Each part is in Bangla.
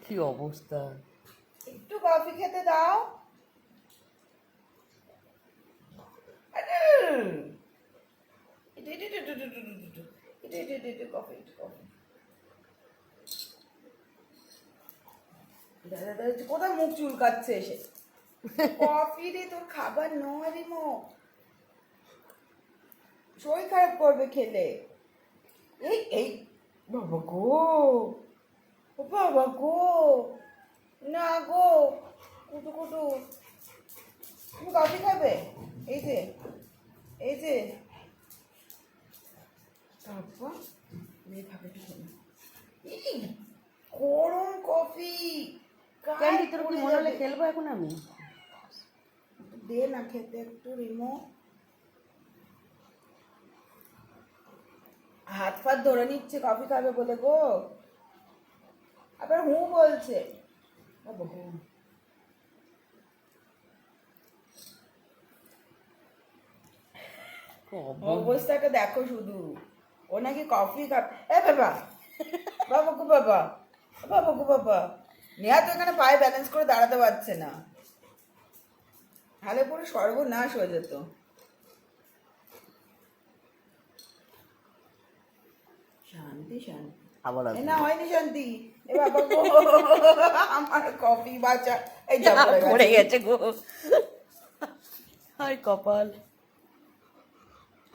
কি অবস্থা! একটু কফি খেতে দাও। আরে, কফি কফি। কোথায় মুখ চুলকাচ্ছে এসে? কফি রে, তোর খাবার নয় রিমো, শরীর খারাপ করবে খেলে। এই এই বাবা গো, ও বাবা গো, না গো, কুটু কুটু, তুমি কফি খাবে? এই যে, এই যে বাবা, মেয়ে খাবে একটু শোনো। এই গরম কফি, ক্যান্ডি, তোর কি মনে হলে খেলবো এখন আমি? দে না খেতে একটু রিমো। হাত ফাত ধরে নিচ্ছে কফি খাবে বলে গো, আবার হু বলছে। বাবা গো, অবস্থাটা দেখো শুধু, ও নাকি কফি খাবে। এ বাবা, বাবা গো বাবা, বাবা গো বাবা, নেহা তো এখানে পায়ে ব্যালেন্স করে দাঁড়াতে পারছে না, তাহলে পুরো সর্বনাশ হয়ে যেত। শান্তি শান্তি, আবার এ না হয়নি শান্তি। এ বাবা গো, আমার কফি বাঁচা। এই যা পড়ে গেছে গো, হায় কপাল।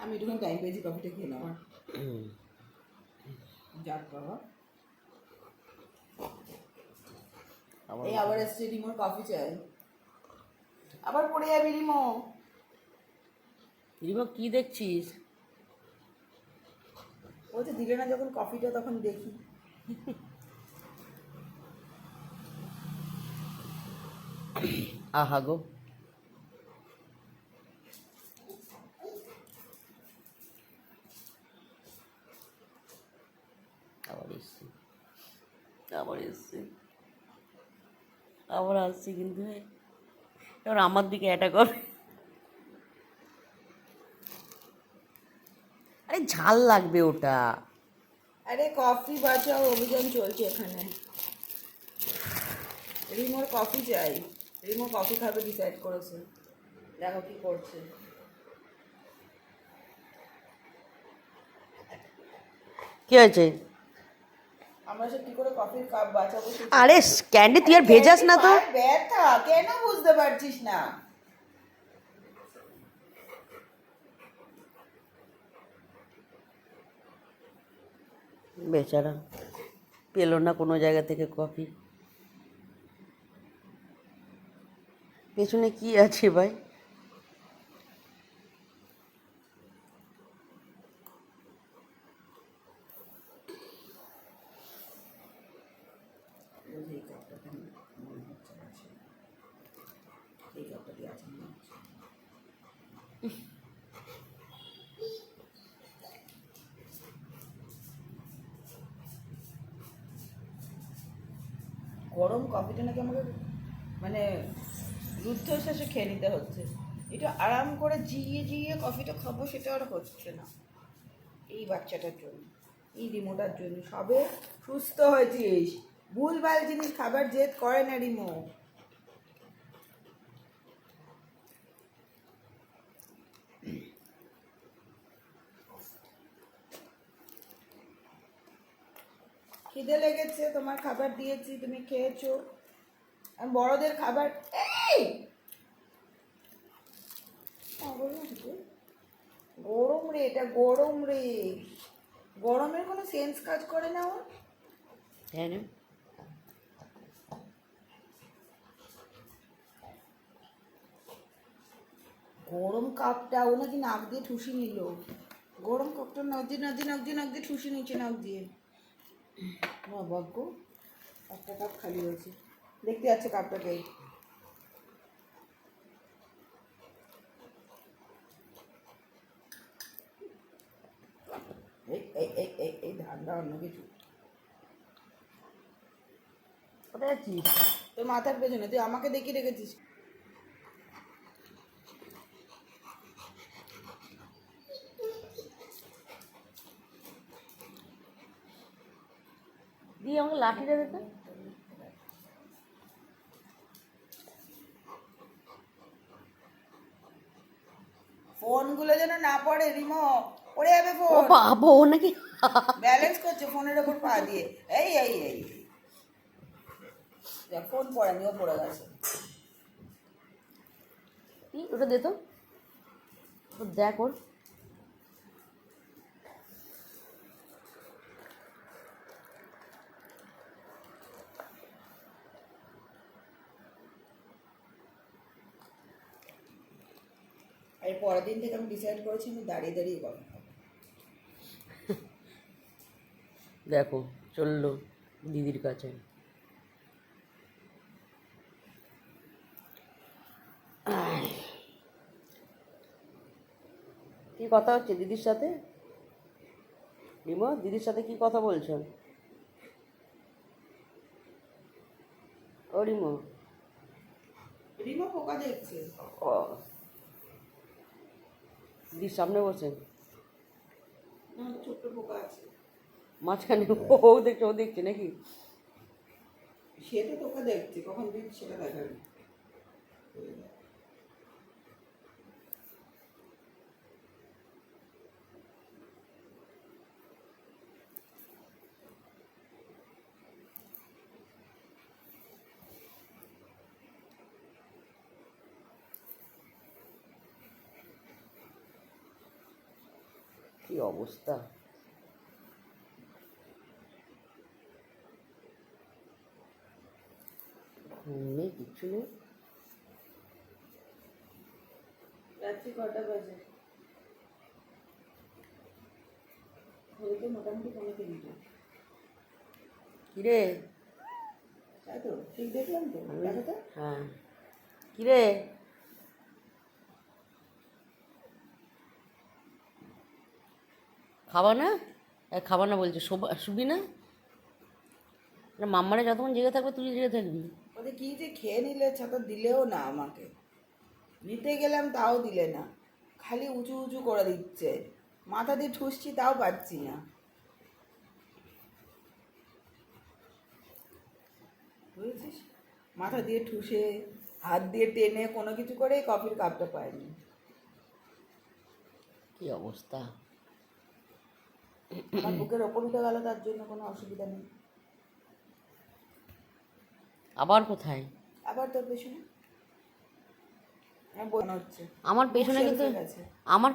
আমি একটুখানি টাইম পেয়েছি, কফিটা খেয়ে নেওয়ার। যাক বাবা, এই আবার এসছে রিমোর কফি চাই, আবার পড়ে যাবি রিমো। রিমো কি দেখছিস? বলছে দিলে না যখন কফিটা, তখন দেখি। আহা গো, আবার এসছি, আবার এসছি, আবার আসছি, কিন্তু এবার আমার দিকে অ্যাটাক হবে। আরে ঝাল লাগবে ওটা। আরে কফি বাঁচাও অভিযান চলছে এখানে, রিমোর কফি চাই। রিমো কফি খাবে ডিসাইড করেছে, দেখো কি করছে। কি হয়েছে? আমরা সে কি করে কফির কাপ বাঁচাবো? আরে ক্যান্ডি, তুই আর ভেজাস না তো। ব্যথা কেন বুঝতে পারছিস না? বেচারা পেলো না কোনো জায়গা থেকে কফি। পেছনে কি আছে ভাই? এই কাপটাতে মনে হচ্ছে আছে, এই কাপটাতে আছে মনে হচ্ছে। গরম কফিটা নাকি আমাকে মানে রুদ্ধশ্বাসে খেয়ে নিতে হচ্ছে। একটু আরাম করে জিয়ে জিয়ে কফিটা খাবো, সেটা আর হচ্ছে না এই বাচ্চাটার জন্য, এই রিমোটার জন্য। সবে সুস্থ হয়েছিস, ভুলভাল জিনিস খাবার জেদ করে না রিমো। খিদে লেগেছে, তোমার খাবার দিয়েছি, তুমি খেয়েছো। আর বড়দের খাবার, এই গরম রে, এটা গরম রে, গরমের কোনো সেন্স কাজ করে না ওর। হ্যাঁ রে, গরম কাপটা ও নাকি নাক দিয়ে ঠুসি নিল, গরম কাপটা নাক দিয়ে নাক দিয়ে নাক দিয়ে নাক দিয়ে ঠুসি নিচ্ছে, নাক দিয়ে। ভাগ্য একটা কাপ খালি হয়েছে, দেখতে যাচ্ছে কাপটাকে। এই এই এই এই এই ধান্দা অন্য কিছু। কোথায় আছিস? তোর মাথার পেছনে, তুই আমাকে দেখিয়ে রেখেছিস। দিয়ে আমাকে লাঠিটা দিতে। ফোনগুলো যেন না পড়ে, রিমো পড়ে যাবে ও ফোন। বাবা, ও নাকি ব্যালেন্স করছে ফোনের ওপর পা দিয়ে। এই এই এই দেখ, ফোন পড়েনি, ও পড়ে গেছে। কি ওটা দে তো, ও দেখ ওর। আর পরের দিন থেকে আমি ডিসাইড করেছি আমি দাঁড়িয়ে দাঁড়িয়ে কফি খাবো। দেখো চললো দিদির কাছে। কি কথা হচ্ছে দিদির সাথে? রিমো, দিদির সাথে কি কথা বলছো? ও রিমো। রিমো পোকা দেখছে। ও, দিদির সামনে বসে না, ছোট্ট পোকা আছে। মাঝখানে ও দেখছে, ও দেখছে নাকি? সে তো তোকে দেখছে, কখন দিচ্ছি সেটা দেখাবি। কি অবস্থা! ঘুম নেই, কিচ্ছু নেই। রাত্রি কটা বাজে? ঘড়িতে মোটামুটি কোনো তিনটে। কিরে? তাই তো, ঠিক দেখলাম তো, দেখো তো। হ্যাঁ, কিরে? খাবা না? খাবা না বলছে, শুবি না? না, মাম্মারে যতক্ষণ জেগে থাকবে তুই জেগে থাকবি। ওদের কি যে খেয়ে নিলে, ছাতা দিলেও না আমাকে। নিতে গেলাম তাও দিলে না, খালি উঁচু উঁচু করে দিচ্ছে। মাথা দিয়ে ঠুসছি তাও পাচ্ছি না। বুঝেছিস, মাথা দিয়ে ঠুসে হাত দিয়ে টেনে কোনো কিছু করে কফির কাপটা পাইনি। কি অবস্থা! আমার বুকের ওপর উঠে গেল, তার জন্য কোনো অসুবিধা নেই। আবার কোথায়? আবার তোর পেছনে আমার বোন হচ্ছে। আমার পেছনে কিন্তু শেলফে গেছে। আমার